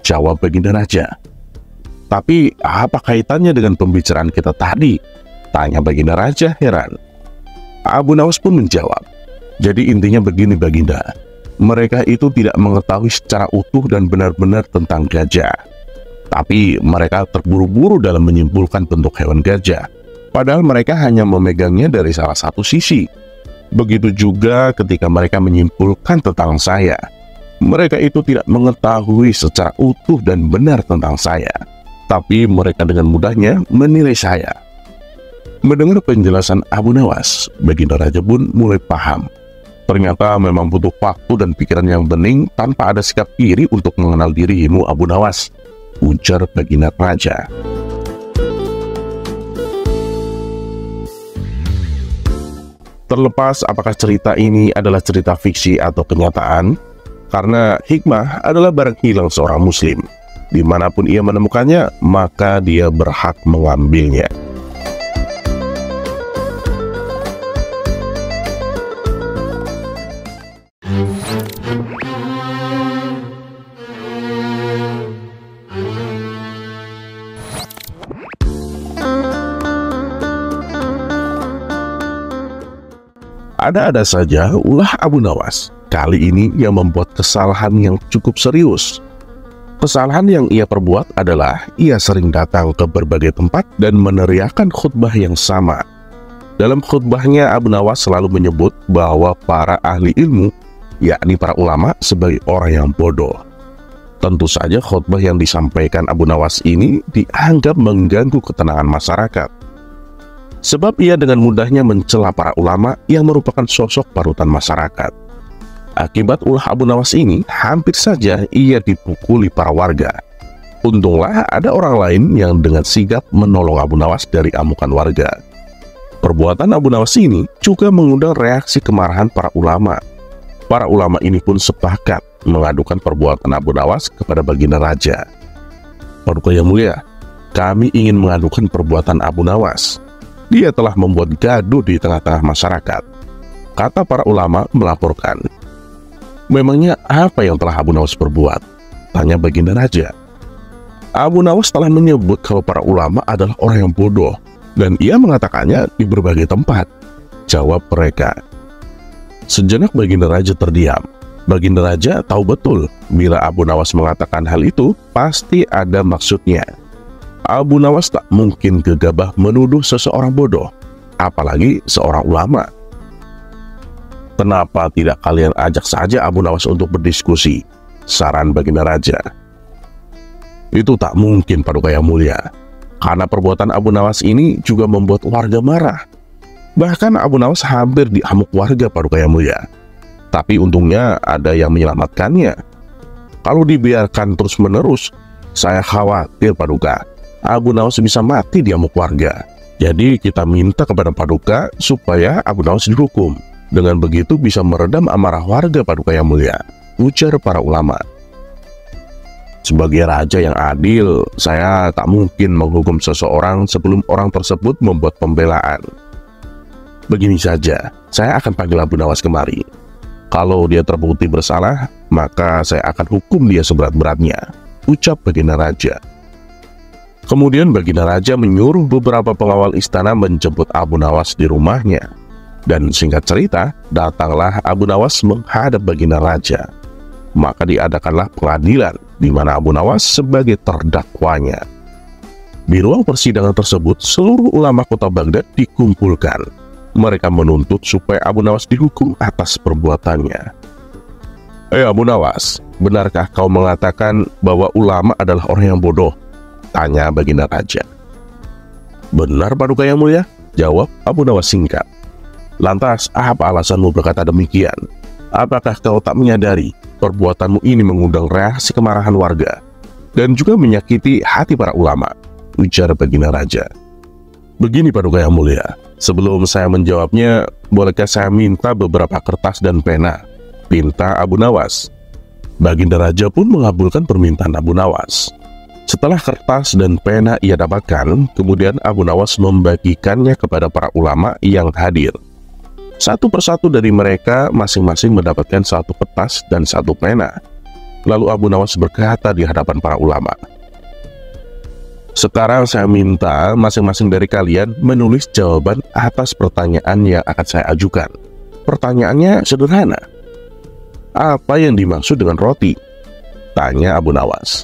jawab Baginda Raja. Tapi apa kaitannya dengan pembicaraan kita tadi? Tanya Baginda Raja heran. Abu Nawas pun menjawab. Jadi intinya begini Baginda, mereka itu tidak mengetahui secara utuh dan benar-benar tentang gajah. Tapi mereka terburu-buru dalam menyimpulkan bentuk hewan gajah, padahal mereka hanya memegangnya dari salah satu sisi. Begitu juga ketika mereka menyimpulkan tentang saya. Mereka itu tidak mengetahui secara utuh dan benar tentang saya, tapi mereka dengan mudahnya menilai saya. Mendengar penjelasan Abu Nawas, Baginda Raja pun mulai paham. Ternyata memang butuh waktu dan pikiran yang bening tanpa ada sikap iri untuk mengenal dirimu Abu Nawas, ujar Baginda Raja. Terlepas apakah cerita ini adalah cerita fiksi atau kenyataan, karena hikmah adalah barang hilang seorang muslim. Dimanapun ia menemukannya, maka dia berhak mengambilnya. Ada-ada saja ulah Abu Nawas. Kali ini ia membuat kesalahan yang cukup serius. Kesalahan yang ia perbuat adalah ia sering datang ke berbagai tempat dan meneriakan khutbah yang sama. Dalam khutbahnya, Abu Nawas selalu menyebut bahwa para ahli ilmu, yakni para ulama, sebagai orang yang bodoh. Tentu saja khutbah yang disampaikan Abu Nawas ini dianggap mengganggu ketenangan masyarakat. Sebab ia dengan mudahnya mencela para ulama yang merupakan sosok parutan masyarakat. Akibat ulah Abu Nawas ini, hampir saja ia dipukuli para warga. Untunglah ada orang lain yang dengan sigap menolong Abu Nawas dari amukan warga. Perbuatan Abu Nawas ini juga mengundang reaksi kemarahan para ulama. Para ulama ini pun sepakat mengadukan perbuatan Abu Nawas kepada baginda raja. Paduka yang mulia, kami ingin mengadukan perbuatan Abu Nawas. Dia telah membuat gaduh di tengah-tengah masyarakat, kata para ulama melaporkan. Memangnya apa yang telah Abu Nawas perbuat? Tanya baginda raja. Abu Nawas telah menyebut kalau para ulama adalah orang yang bodoh, dan ia mengatakannya di berbagai tempat, jawab mereka. Sejenak baginda raja terdiam. Baginda raja tahu betul bila Abu Nawas mengatakan hal itu pasti ada maksudnya. Abu Nawas tak mungkin gegabah menuduh seseorang bodoh, apalagi seorang ulama. Kenapa tidak kalian ajak saja Abu Nawas untuk berdiskusi? Saran baginda raja. Itu tak mungkin, Paduka yang mulia, karena perbuatan Abu Nawas ini juga membuat warga marah. Bahkan Abu Nawas hampir diamuk warga, Paduka yang mulia. Tapi untungnya ada yang menyelamatkannya. Kalau dibiarkan terus-menerus, saya khawatir, Paduka, Abu Nawas bisa mati diamuk warga. Jadi kita minta kepada Paduka supaya Abu Nawas dihukum. Dengan begitu bisa meredam amarah warga, Paduka yang mulia, ujar para ulama. Sebagai raja yang adil, saya tak mungkin menghukum seseorang sebelum orang tersebut membuat pembelaan. Begini saja, saya akan panggil Abu Nawas kemari. Kalau dia terbukti bersalah, maka saya akan hukum dia seberat-beratnya, ucap baginda raja. Kemudian baginda raja menyuruh beberapa pengawal istana menjemput Abu Nawas di rumahnya. Dan singkat cerita, datanglah Abu Nawas menghadap baginda raja. Maka diadakanlah pengadilan di mana Abu Nawas sebagai terdakwanya. Di ruang persidangan tersebut, seluruh ulama kota Baghdad dikumpulkan. Mereka menuntut supaya Abu Nawas dihukum atas perbuatannya. Abu Nawas, benarkah kau mengatakan bahwa ulama adalah orang yang bodoh? Tanya baginda raja. Benar, Paduka yang mulia, jawab Abu Nawas singkat. Lantas, apa alasanmu berkata demikian? Apakah kau tak menyadari perbuatanmu ini mengundang reaksi kemarahan warga dan juga menyakiti hati para ulama? Ujar baginda raja. Begini, Paduka yang mulia, sebelum saya menjawabnya, bolehkah saya minta beberapa kertas dan pena? Pinta Abu Nawas. Baginda raja pun mengabulkan permintaan Abu Nawas. Setelah kertas dan pena ia dapatkan, kemudian Abu Nawas membagikannya kepada para ulama yang hadir. Satu persatu dari mereka masing-masing mendapatkan satu kertas dan satu pena. Lalu Abu Nawas berkata di hadapan para ulama, sekarang saya minta masing-masing dari kalian menulis jawaban atas pertanyaan yang akan saya ajukan. Pertanyaannya sederhana. Apa yang dimaksud dengan roti? Tanya Abu Nawas.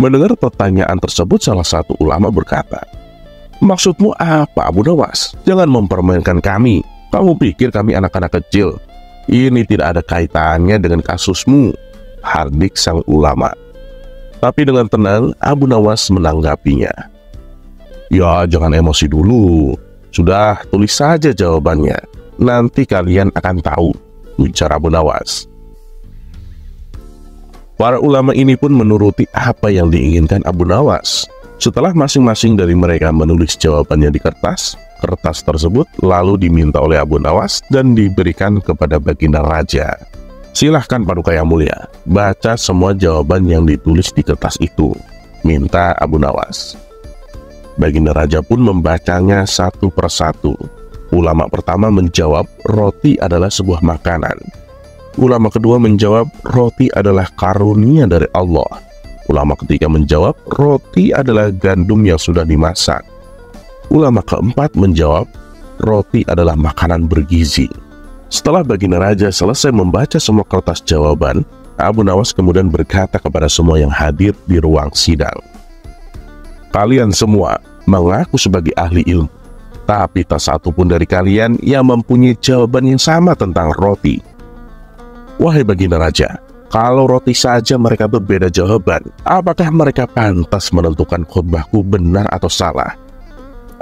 Mendengar pertanyaan tersebut, salah satu ulama berkata, maksudmu apa, Abu Nawas? Jangan mempermainkan kami. Kamu pikir kami anak-anak kecil? Ini tidak ada kaitannya dengan kasusmu, hardik sang ulama. Tapi dengan tenang, Abu Nawas menanggapinya. Ya, jangan emosi dulu. Sudah, tulis saja jawabannya. Nanti kalian akan tahu, ujar Abu Nawas. Para ulama ini pun menuruti apa yang diinginkan Abu Nawas. Setelah masing-masing dari mereka menulis jawabannya di kertas, kertas tersebut lalu diminta oleh Abu Nawas dan diberikan kepada baginda raja. Silahkan, Paduka yang mulia, baca semua jawaban yang ditulis di kertas itu, minta Abu Nawas. Baginda raja pun membacanya satu persatu. Ulama pertama menjawab, roti adalah sebuah makanan. Ulama kedua menjawab, roti adalah karunia dari Allah. Ulama ketiga menjawab, roti adalah gandum yang sudah dimasak. Ulama keempat menjawab, roti adalah makanan bergizi. Setelah baginda raja selesai membaca semua kertas jawaban, Abu Nawas kemudian berkata kepada semua yang hadir di ruang sidang, "Kalian semua mengaku sebagai ahli ilmu, tapi tak satu pun dari kalian yang mempunyai jawaban yang sama tentang roti. Wahai baginda raja, kalau roti saja mereka berbeda jawaban, apakah mereka pantas menentukan khutbahku benar atau salah?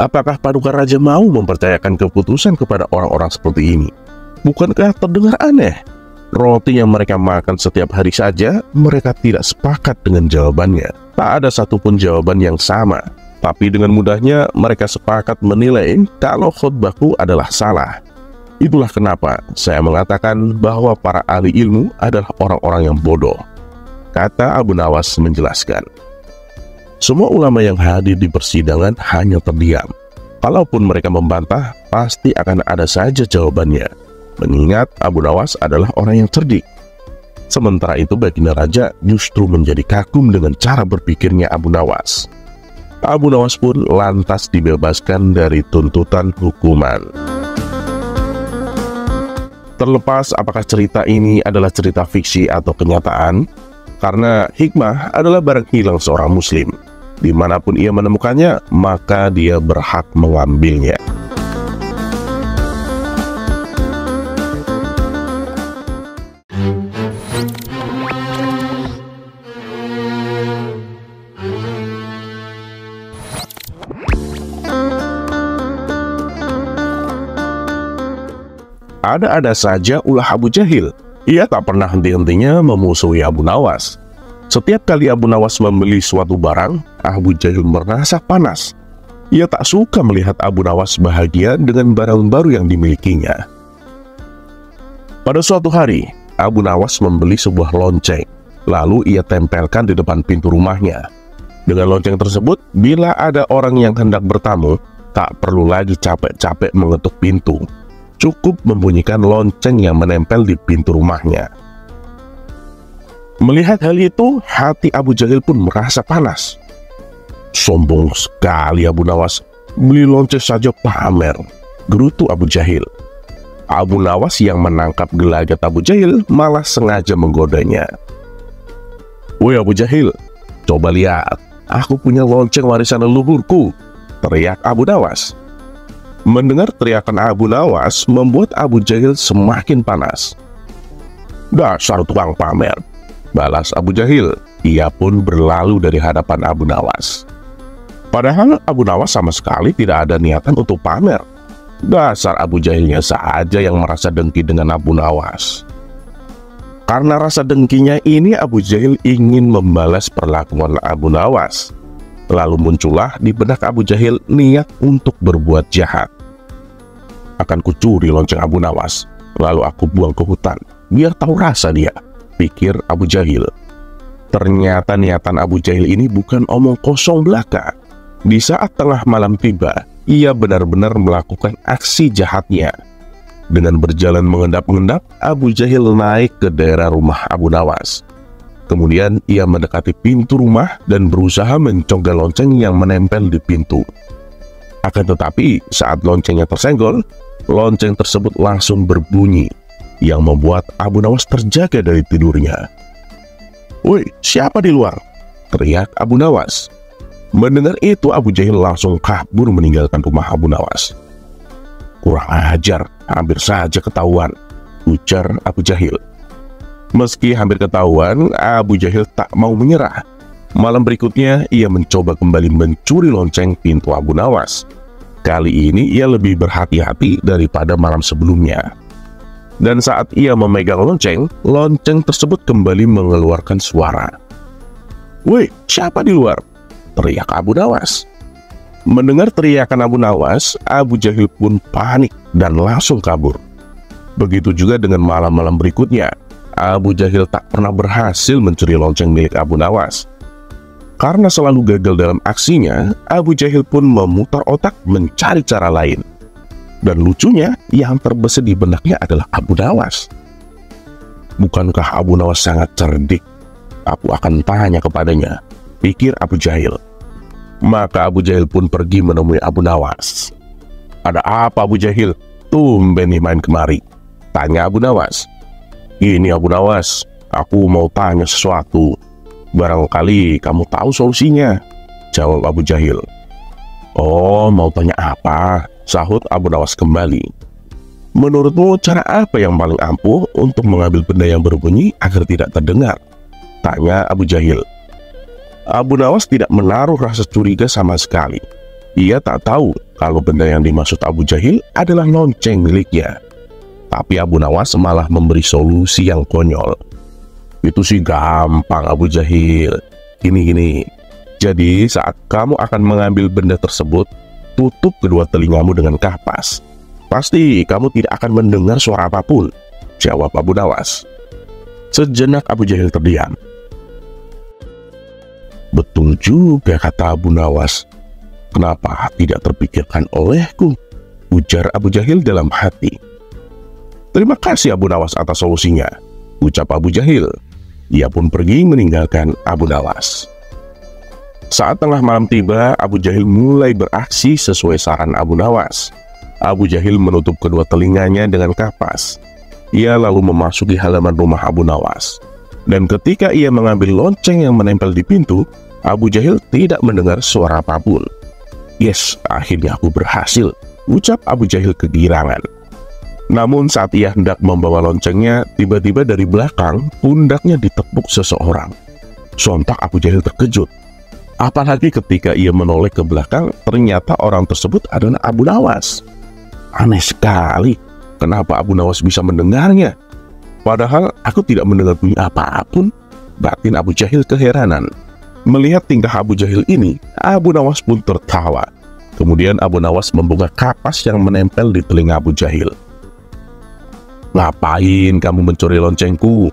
Apakah paduka raja mau mempercayakan keputusan kepada orang-orang seperti ini? Bukankah terdengar aneh? Roti yang mereka makan setiap hari saja, mereka tidak sepakat dengan jawabannya. Tak ada satupun jawaban yang sama. Tapi dengan mudahnya mereka sepakat menilai kalau khutbahku adalah salah. Itulah kenapa saya mengatakan bahwa para ahli ilmu adalah orang-orang yang bodoh," kata Abu Nawas menjelaskan. Semua ulama yang hadir di persidangan hanya terdiam. Kalaupun mereka membantah, pasti akan ada saja jawabannya. Mengingat Abu Nawas adalah orang yang cerdik. Sementara itu baginda raja justru menjadi kagum dengan cara berpikirnya Abu Nawas. Abu Nawas pun lantas dibebaskan dari tuntutan hukuman. Terlepas apakah cerita ini adalah cerita fiksi atau kenyataan, karena hikmah adalah barang hilang seorang muslim. Dimanapun ia menemukannya, maka dia berhak mengambilnya. Ada-ada saja ulah Abu Jahil. Ia tak pernah henti-hentinya memusuhi Abu Nawas. Setiap kali Abu Nawas membeli suatu barang, Abu Jahil merasa panas. Ia tak suka melihat Abu Nawas bahagia dengan barang baru yang dimilikinya. Pada suatu hari, Abu Nawas membeli sebuah lonceng. Lalu ia tempelkan di depan pintu rumahnya. Dengan lonceng tersebut, bila ada orang yang hendak bertamu, tak perlu lagi capek-capek mengetuk pintu. Cukup membunyikan lonceng yang menempel di pintu rumahnya. Melihat hal itu, hati Abu Jahil pun merasa panas. "Sombong sekali Abu Nawas, beli lonceng saja pamer," gerutu Abu Jahil. Abu Nawas yang menangkap gelagat Abu Jahil malah sengaja menggodanya. "Woi Abu Jahil, coba lihat, aku punya lonceng warisan leluhurku," teriak Abu Nawas. Mendengar teriakan Abu Nawas membuat Abu Jahil semakin panas. "Dasar tukang pamer," balas Abu Jahil. Ia pun berlalu dari hadapan Abu Nawas. Padahal Abu Nawas sama sekali tidak ada niatan untuk pamer. Dasar Abu Jahilnya saja yang merasa dengki dengan Abu Nawas. Karena rasa dengkinya ini, Abu Jahil ingin membalas perlakuan Abu Nawas. Lalu muncullah di benak Abu Jahil niat untuk berbuat jahat. "Akan kucuri lonceng Abu Nawas, lalu aku buang ke hutan, biar tahu rasa dia," pikir Abu Jahil. Ternyata niatan Abu Jahil ini bukan omong kosong belaka. Di saat tengah malam tiba, ia benar-benar melakukan aksi jahatnya. Dengan berjalan mengendap-endap, Abu Jahil naik ke daerah rumah Abu Nawas. Kemudian ia mendekati pintu rumah dan berusaha mencongkel lonceng yang menempel di pintu. Akan tetapi saat loncengnya tersenggol, lonceng tersebut langsung berbunyi, yang membuat Abu Nawas terjaga dari tidurnya. "Woi, siapa di luar?" teriak Abu Nawas. Mendengar itu, Abu Jahil langsung kabur meninggalkan rumah Abu Nawas. "Kurang ajar, hampir saja ketahuan," ujar Abu Jahil. Meski hampir ketahuan, Abu Jahil tak mau menyerah. Malam berikutnya, ia mencoba kembali mencuri lonceng pintu Abu Nawas. Kali ini ia lebih berhati-hati daripada malam sebelumnya. Dan saat ia memegang lonceng, lonceng tersebut kembali mengeluarkan suara. "Woi, siapa di luar?" teriak Abu Nawas. Mendengar teriakan Abu Nawas, Abu Jahil pun panik dan langsung kabur. Begitu juga dengan malam-malam berikutnya. Abu Jahil tak pernah berhasil mencuri lonceng milik Abu Nawas. Karena selalu gagal dalam aksinya, Abu Jahil pun memutar otak mencari cara lain. Dan lucunya, yang terbesit di benaknya adalah Abu Nawas. Bukankah Abu Nawas sangat cerdik? Aku akan tanya kepadanya, pikir Abu Jahil. Maka Abu Jahil pun pergi menemui Abu Nawas. "Ada apa Abu Jahil? Tumben nih main kemari," tanya Abu Nawas. "Ini Abu Nawas, aku mau tanya sesuatu. Barangkali kamu tahu solusinya, jawab Abu Jahil. Oh, mau tanya apa? Sahut Abu Nawas kembali. Menurutmu cara apa yang paling ampuh untuk mengambil benda yang berbunyi agar tidak terdengar? Tanya Abu Jahil. Abu Nawas tidak menaruh rasa curiga sama sekali. Ia tak tahu kalau benda yang dimaksud Abu Jahil adalah lonceng miliknya. Tapi Abu Nawas malah memberi solusi yang konyol. Itu sih gampang Abu Jahil. Gini. Jadi saat kamu akan mengambil benda tersebut, tutup kedua telingamu dengan kapas. Pasti kamu tidak akan mendengar suara apapun, jawab Abu Nawas. Sejenak Abu Jahil terdiam. Betul juga kata Abu Nawas. Kenapa tidak terpikirkan olehku? Ujar Abu Jahil dalam hati. Terima kasih Abu Nawas atas solusinya, ucap Abu Jahil. Ia pun pergi meninggalkan Abu Nawas. Saat tengah malam tiba, Abu Jahil mulai beraksi sesuai saran Abu Nawas. Abu Jahil menutup kedua telinganya dengan kapas. Ia lalu memasuki halaman rumah Abu Nawas. Dan ketika ia mengambil lonceng yang menempel di pintu, Abu Jahil tidak mendengar suara apapun. Yes, akhirnya aku berhasil, ucap Abu Jahil kegirangan. Namun saat ia hendak membawa loncengnya, tiba-tiba dari belakang pundaknya ditepuk seseorang. Sontak Abu Jahil terkejut. Apalagi ketika ia menoleh ke belakang, ternyata orang tersebut adalah Abu Nawas. Aneh sekali, kenapa Abu Nawas bisa mendengarnya? Padahal aku tidak mendengar bunyi apapun, batin Abu Jahil keheranan. Melihat tingkah Abu Jahil ini, Abu Nawas pun tertawa. Kemudian Abu Nawas membuka kapas yang menempel di telinga Abu Jahil. Ngapain kamu mencuri loncengku?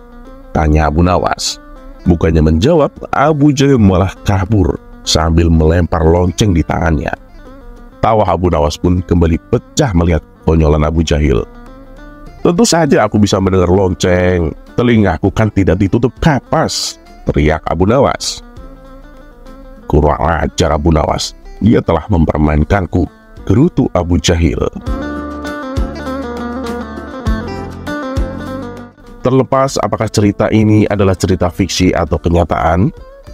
Tanya Abu Nawas. Bukannya menjawab, Abu Jahil malah kabur sambil melempar lonceng di tangannya. Tawa Abu Nawas pun kembali pecah melihat konyolan Abu Jahil. Tentu saja aku bisa mendengar lonceng, telingaku kan tidak ditutup kapas, teriak Abu Nawas. Kurang ajar Abu Nawas, dia telah mempermainkanku, gerutu Abu Jahil. Terlepas apakah cerita ini adalah cerita fiksi atau kenyataan,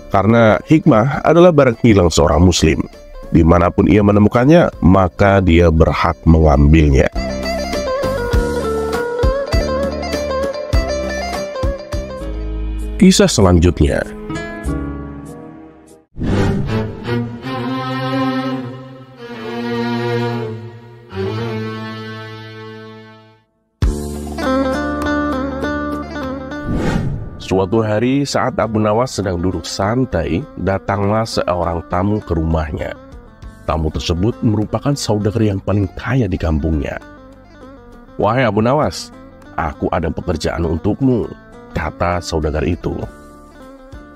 karena hikmah adalah barang hilang seorang muslim. Dimanapun ia menemukannya, maka dia berhak mengambilnya. Kisah selanjutnya. Suatu hari saat Abu Nawas sedang duduk santai, datanglah seorang tamu ke rumahnya. Tamu tersebut merupakan saudagar yang paling kaya di kampungnya. Wahai Abu Nawas, aku ada pekerjaan untukmu, kata saudagar itu.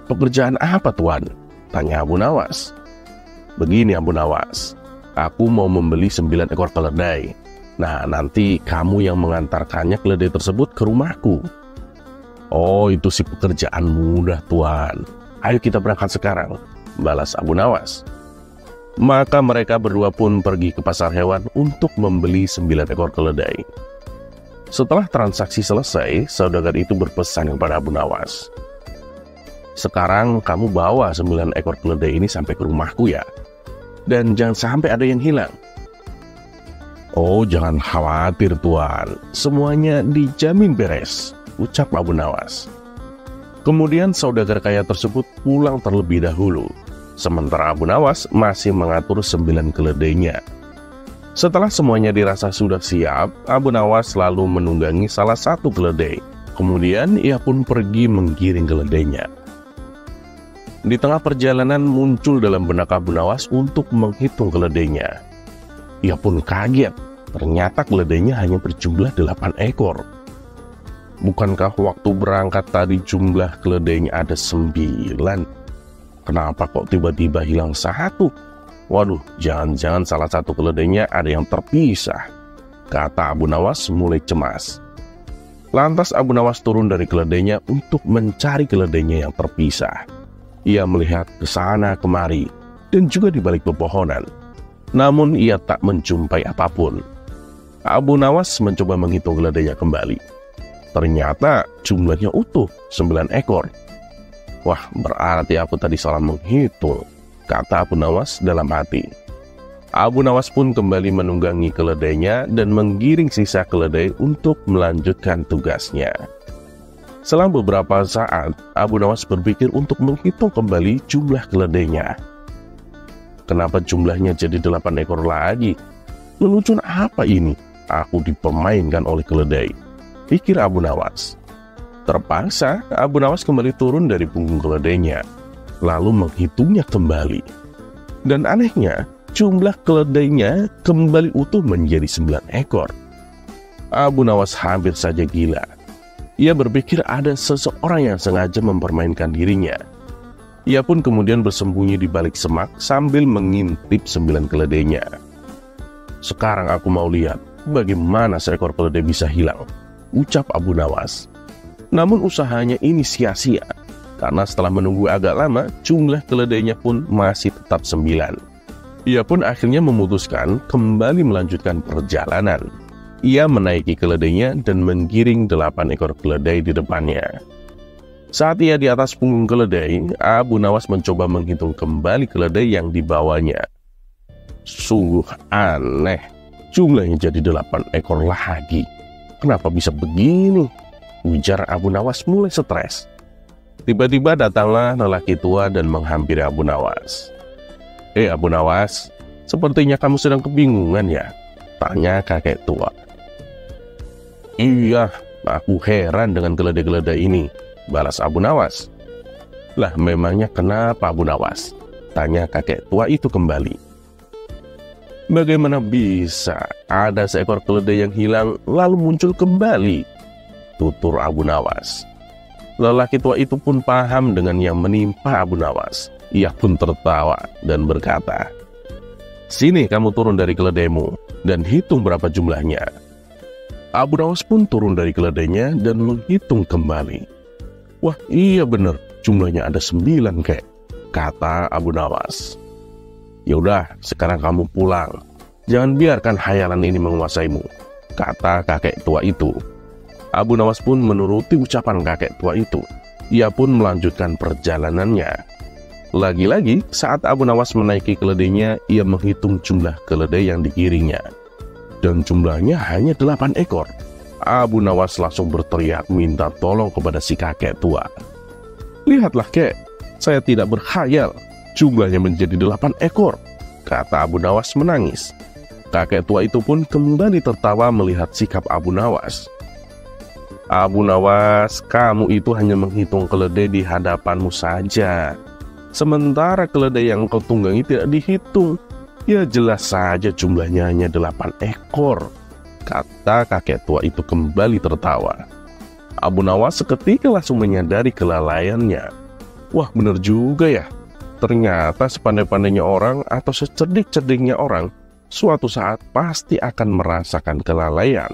Pekerjaan apa tuan? Tanya Abu Nawas. Begini Abu Nawas, aku mau membeli 9 ekor keledai. Nah, nanti kamu yang mengantarkannya keledai tersebut ke rumahku. Oh, itu sih pekerjaan mudah tuan. Ayo kita berangkat sekarang, balas Abu Nawas. Maka mereka berdua pun pergi ke pasar hewan untuk membeli 9 ekor keledai. Setelah transaksi selesai, saudagar itu berpesan kepada Abu Nawas. Sekarang kamu bawa 9 ekor keledai ini sampai ke rumahku ya. Dan jangan sampai ada yang hilang. Oh, jangan khawatir tuan, semuanya dijamin beres, ucap Abu Nawas. Kemudian saudagar kaya tersebut pulang terlebih dahulu, sementara Abu Nawas masih mengatur 9 keledainya. Setelah semuanya dirasa sudah siap, Abu Nawas lalu menunggangi salah satu keledai. Kemudian ia pun pergi menggiring keledainya. Di tengah perjalanan muncul dalam benak Abu Nawas untuk menghitung keledainya. Ia pun kaget, ternyata keledainya hanya berjumlah 8 ekor. Bukankah waktu berangkat tadi jumlah keledainya ada 9? Kenapa kok tiba-tiba hilang 1? Waduh, jangan-jangan salah satu keledainya ada yang terpisah, kata Abu Nawas mulai cemas. Lantas Abu Nawas turun dari keledainya untuk mencari keledainya yang terpisah. Ia melihat ke sana kemari dan juga di balik pepohonan. Namun ia tak menjumpai apapun. Abu Nawas mencoba menghitung keledainya kembali. Ternyata jumlahnya utuh 9 ekor. Wah, berarti aku tadi salah menghitung, kata Abu Nawas dalam hati. Abu Nawas pun kembali menunggangi keledainya dan menggiring sisa keledai untuk melanjutkan tugasnya. Selang beberapa saat, Abu Nawas berpikir untuk menghitung kembali jumlah keledainya. Kenapa jumlahnya jadi 8 ekor lagi? Lelucon apa ini? Aku dipermainkan oleh keledai, pikir Abu Nawas. Terpaksa, Abu Nawas kembali turun dari punggung keledainya, lalu menghitungnya kembali. Dan anehnya, jumlah keledainya kembali utuh menjadi 9 ekor. Abu Nawas hampir saja gila. Ia berpikir ada seseorang yang sengaja mempermainkan dirinya. Ia pun kemudian bersembunyi di balik semak sambil mengintip 9 keledainya. Sekarang aku mau lihat bagaimana seekor keledai bisa hilang, ucap Abu Nawas. Namun usahanya ini sia-sia, karena setelah menunggu agak lama, jumlah keledainya pun masih tetap 9. Ia pun akhirnya memutuskan kembali melanjutkan perjalanan. Ia menaiki keledainya dan menggiring 8 ekor keledai di depannya. Saat ia di atas punggung keledai, Abu Nawas mencoba menghitung kembali keledai yang dibawanya. Sungguh aneh, jumlahnya jadi 8 ekor lagi. Kenapa bisa begini? Ujar Abu Nawas mulai stres. Tiba-tiba datanglah lelaki tua dan menghampiri Abu Nawas. Abu Nawas, sepertinya kamu sedang kebingungan ya? Tanya kakek tua. Iya, aku heran dengan keledai-keledai ini, balas Abu Nawas. Lah memangnya kenapa Abu Nawas? Tanya kakek tua itu kembali. Bagaimana bisa ada seekor keledai yang hilang lalu muncul kembali? Tutur Abu Nawas. Lelaki tua itu pun paham dengan yang menimpa Abu Nawas. Ia pun tertawa dan berkata, "Sini kamu turun dari keledaimu dan hitung berapa jumlahnya." Abu Nawas pun turun dari keledainya dan menghitung kembali. Wah, iya bener, jumlahnya ada 9 kek, kata Abu Nawas. Yaudah, sekarang kamu pulang. Jangan biarkan khayalan ini menguasaimu, kata kakek tua itu. Abu Nawas pun menuruti ucapan kakek tua itu. Ia pun melanjutkan perjalanannya. Lagi-lagi, saat Abu Nawas menaiki keledainya, ia menghitung jumlah keledai yang digiringnya. Dan jumlahnya hanya 8 ekor. Abu Nawas langsung berteriak minta tolong kepada si kakek tua. Lihatlah kek, saya tidak berkhayal. Jumlahnya menjadi 8 ekor, kata Abu Nawas menangis. Kakek tua itu pun kembali tertawa melihat sikap Abu Nawas. Abu Nawas, kamu itu hanya menghitung keledai di hadapanmu saja. Sementara keledai yang kau tunggangi tidak dihitung. Ya jelas saja jumlahnya hanya 8 ekor, kata kakek tua itu kembali tertawa. Abu Nawas seketika langsung menyadari kelalaiannya. Wah, bener juga ya. Ternyata sepandai-pandainya orang atau secerdik-cerdiknya orang, suatu saat pasti akan merasakan kelalaian.